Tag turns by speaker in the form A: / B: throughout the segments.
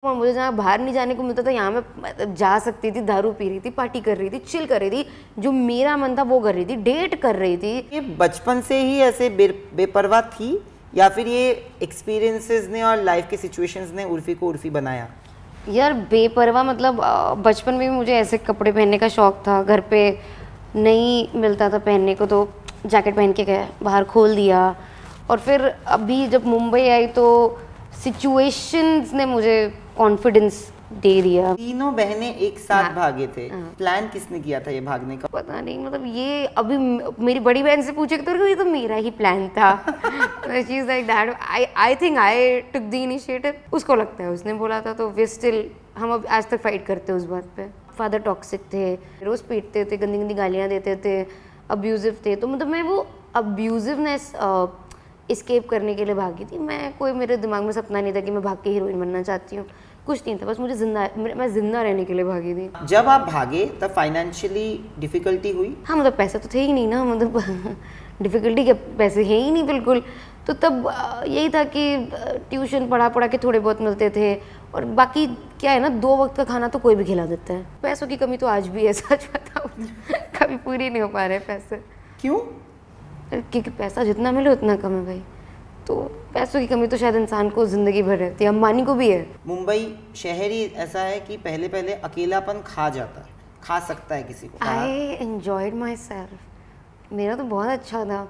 A: और मुझे जहाँ बाहर नहीं जाने को मिलता था, यहाँ मैं जा सकती थी, दारू पी रही थी, पार्टी कर रही थी, चिल कर रही थी, जो मेरा मन था वो कर रही थी, डेट कर रही थी।
B: ये बचपन से ही ऐसे बेपरवाह थी या फिर ये एक्सपीरियंसेस ने और लाइफ के सिचुएशंस ने उर्फी को उर्फी बनाया?
A: यार बेपरवाह मतलब बचपन में भी मुझे ऐसे कपड़े पहनने का शौक था, घर पे नहीं मिलता था पहनने को तो जैकेट पहन के गए, बाहर खोल दिया। और फिर अभी जब मुंबई आई तो सिचुएशंस ने मुझे कॉन्फिडेंस दे दिया।
B: तीनों बहनें एक साथ भागे थे। प्लान किसने किया था ये भागने का?
A: पता नहीं, मतलब ये अभी मेरी बड़ी बहन से पूछे तो ये तो मेरा ही प्लान था। She is like that, I think I took the initiative. उसको लगता है उसने बोला था, तो वी स्टिल, हम अब आज तक फाइट करते हैं उस बात पे। फादर टॉक्सिक थे, रोज पीटते थे, गंदी गंदी गालियाँ देते थे, अब्यूजिव थे। तो मतलब मैं वो अब्यूजिवनेस एस्केप करने के लिए भागी थी। मैं कोई, मेरे दिमाग में सपना नहीं था कि मैं भाग के हीरोइन बनना चाहती हूँ, कुछ नहीं था, बस मुझे मैं जिंदा रहने के लिए भागी थी।
B: जब आप भागे तब फाइनेंशियली डिफिकल्टी हुई?
A: हाँ, मतलब पैसे तो थे ही नहीं ना, मतलब डिफिकल्टी के पैसे है ही नहीं बिल्कुल। तो तब यही था कि ट्यूशन पढ़ा के थोड़े बहुत मिलते थे, और बाकी क्या है ना, 2 वक्त का खाना तो कोई भी खिला देता है। पैसों की कमी तो आज भी है, सच बताऊँ कभी पूरी नहीं हो पा रहे पैसे।
B: क्यों?
A: क्योंकि पैसा जितना मिले उतना कम है भाई, तो पैसों की कमी तो शायद इंसान को जिंदगी भर रहती है, अंबानी को भी है।
B: मुंबई शहर ही ऐसा है कि पहले पहले अकेलापन खा जाता है, खा सकता है किसी को।
A: आई एंजॉयड माई सेल्फ, मेरा तो बहुत अच्छा था।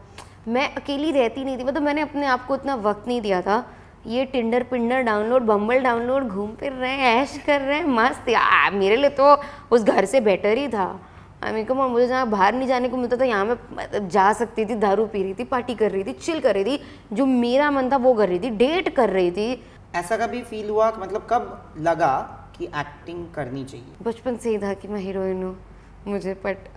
A: मैं अकेली रहती नहीं थी, मतलब मैंने अपने आप को इतना वक्त नहीं दिया था। ये टिंडर पिंडर डाउनलोड, बम्बल डाउनलोड, घूम फिर रहे हैं, ऐश कर रहे हैं, मस्त यार। मेरे लिए तो उस घर से बेटर ही था। आई मीन कम ऑन, मुझे जहाँ बाहर नहीं जाने को मिलता था, यहाँ मैं जा सकती थी, दारू पी रही थी, पार्टी कर रही थी, चिल कर रही थी, जो मेरा मन था वो कर रही थी, डेट कर रही थी।
B: ऐसा कभी फील हुआ, मतलब कब लगा कि एक्टिंग करनी चाहिए?
A: बचपन से ही था कि मैं हीरोइन हूँ मुझे, बट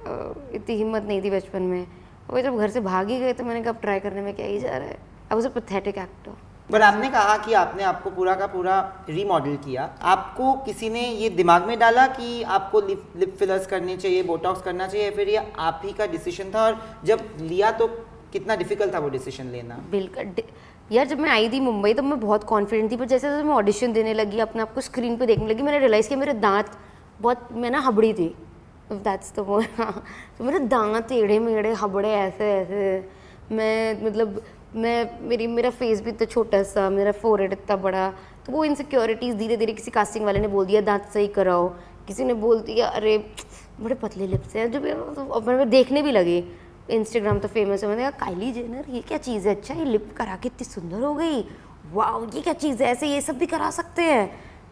A: इतनी हिम्मत नहीं थी बचपन में। और जब घर से भाग ही गए तो मैंने कहा ट्राई करने में क्या ही जा रहा है। I was a pathetic actor.
B: पर आपने कहा कि आपने आपको पूरा का पूरा रीमॉडल किया। आपको किसी ने ये दिमाग में डाला कि आपको लिप फिलर्स करने चाहिए, बोटॉक्स करना चाहिए, फिर ये आप ही का डिसीजन था? और जब लिया तो कितना डिफिकल्ट था वो डिसीजन लेना?
A: बिल्कुल यार, जब मैं आई थी मुंबई तब मैं बहुत कॉन्फिडेंट थी, पर जैसे जैसे मैं ऑडिशन देने लगी, अपने आप को स्क्रीन पे देखने लगी, मैंने रियलाइज़ किया मेरे दांत बहुत, मैं ना हबड़ी थी, दैट्स द वर्ड। तो मेरे दांत टेढ़े मेढ़े हबड़े ऐसे ऐसे, मैं मतलब मेरा फेस भी इतना छोटा सा, मेरा फोरहेड इतना बड़ा। तो वो इनसिक्योरिटीज़ धीरे धीरे किसी कास्टिंग वाले ने बोल दिया दांत सही कराओ, किसी ने बोल दिया अरे बड़े पतले लिप्स हैं, जो तो मैं देखने भी लगी। इंस्टाग्राम तो फेमस है, मैंने कहा काइली जेनर ये क्या चीज़ है, अच्छा ये लिप करा के इतनी सुंदर हो गई, वाह ये क्या चीज़ है, ऐसे ये सब भी करा सकते हैं।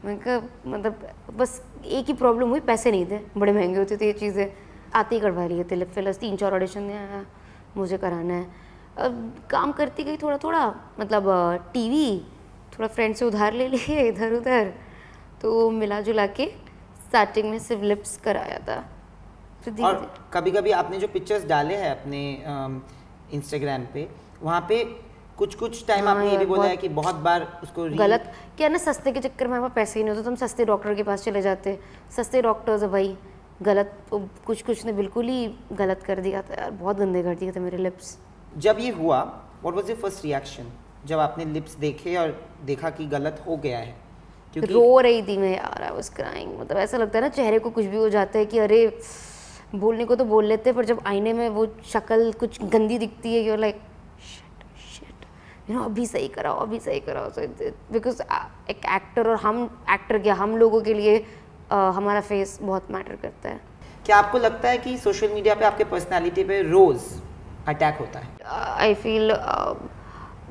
A: मैंने कहा मतलब बस एक ही प्रॉब्लम हुई, पैसे नहीं थे, बड़े महंगे होते थे ये चीज़ें। आते ही करवा लिए थे लिप फिलर्स, 3-4 ऑडिशन में आया, मुझे कराना है। अब काम करती गई थोड़ा थोड़ा, मतलब टीवी थोड़ा फ्रेंड से उधार ले लिए इधर उधर, तो मिला जुला के स्टार्टिंग में सिर्फ लिप्स कराया था।
B: और कभी कभी आपने जो पिक्चर्स डाले हैं अपने इंस्टाग्राम पे, वहाँ पे कुछ टाइम आपने ये भी बोला है कि बहुत बार उसको
A: गलत क्या ना, सस्ते के चक्कर में हमारे पैसे ही नहीं होते, तो हम सस्ते डॉक्टर के पास चले जाते। सस्ते डॉक्टर्स है भाई, गलत कुछ ने बिल्कुल ही गलत कर दिया था यार, बहुत गंदे कर दिए थे मेरे लिप्स।
B: जब ये हुआ, what was your first reaction जब आपने लिप्स देखे और देखा कि गलत हो गया है?
A: क्योंकि रो रही थी मैं यार, आई वाज क्राइंग। मतलब ऐसा लगता है ना चेहरे को कुछ भी हो जाता है कि अरे बोलने को तो बोल लेते हैं, पर जब आईने में वो शक्ल कुछ गंदी दिखती है, you are like shit you know, अभी सही कराओ सो बिकॉज एक एक्टर, और हम एक्टर क्या, हम लोगों के लिए हमारा फेस बहुत मैटर करता है।
B: क्या आपको लगता है कि सोशल मीडिया पे आपके पर्सनैलिटी पे रोज़ अटैक होता है?
A: आई फील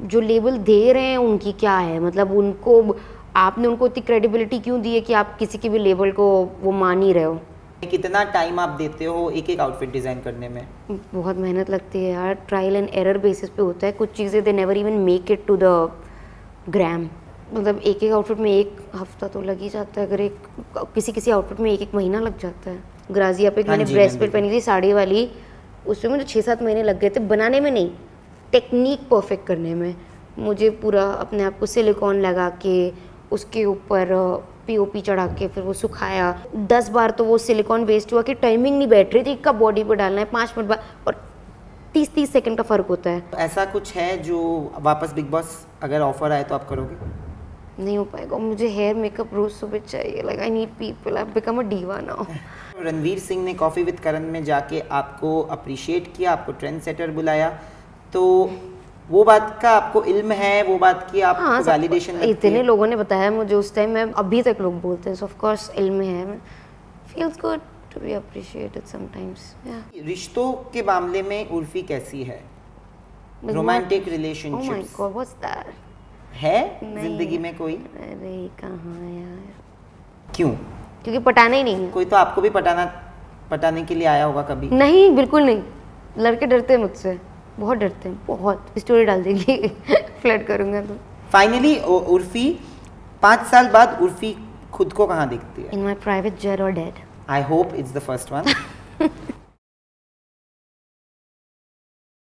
A: जो लेबल दे रहे हैं उनकी क्या है, मतलब उनको, आपने उनको इतनी क्रेडिबिलिटी क्यों दी है कि आप किसी के भी लेबल को वो मान ही रहे हो।
B: कितना टाइम आप देते हो एक एक आउटफिट डिज़ाइन करने में?
A: बहुत मेहनत लगती है यार, ट्रायल एंड एरर बेसिस पे होता है। कुछ चीज़ें they never even make it to the gram, मतलब एक एक आउटफिट में 1 हफ्ता तो लग ही जाता है, अगर किसी आउटफिट में 1 महीना लग जाता है। ग्राजिया पे मैंने ब्रेसलेट पहनी थी साड़ी वाली, उसमें मुझे 6-7 महीने लग गए थे, बनाने में नहीं, टेक्निक परफेक्ट करने में। मुझे पूरा अपने आप को सिलिकॉन लगा के उसके ऊपर पीओपी चढ़ा के फिर वो सुखाया 10 बार, तो वो सिलिकॉन वेस्ट हुआ कि टाइमिंग नहीं बैठ रही थी कब बॉडी पर डालना है, 5 मिनट बाद, और 30-30 सेकंड का फ़र्क होता है।
B: ऐसा कुछ है जो वापस बिग बॉस अगर ऑफर आए तो आप करोगे?
A: नहीं हो पाएगा, मुझे हेयर मेकअप रोज सुबह चाहिए, like I need people, I become a diva now.
B: Ranveer Singh ने कॉफ़ी विद करण में जाके आपको अप्रिशिएट किया, आपको ट्रेंड सेटर बुलाया, तो वो बात का आपको इल्म है, वो बात की आपको वैलिडेशन लगती है?
A: इतने लोगों ने बताया मुझे उस टाइम, मैं अभी तक लोग बोलते हैं, सो ऑफ कोर्स इल्म है, feels good to be appreciated sometimes.
B: रिश्तों के मामले में उर्फी कैसी है? Romantic relationships?
A: Oh my God, what's that?
B: है जिंदगी में कोई?
A: अरे कहाँ यार,
B: क्यों?
A: क्योंकि पटाना ही नहीं है।
B: कोई तो आपको भी पटाने के लिए आया होगा कभी?
A: नहीं, बिल्कुल नहीं, लड़के डरते हैं मुझसे, बहुत डरते हैं, बहुत। स्टोरी डाल देंगे फ्लर्ट करूंगा तो।
B: फाइनली उर्फी 5 साल बाद उर्फी खुद को कहाँ देखती है?
A: इन माय प्राइवेट जेट और dead.
B: I hope it's the first one.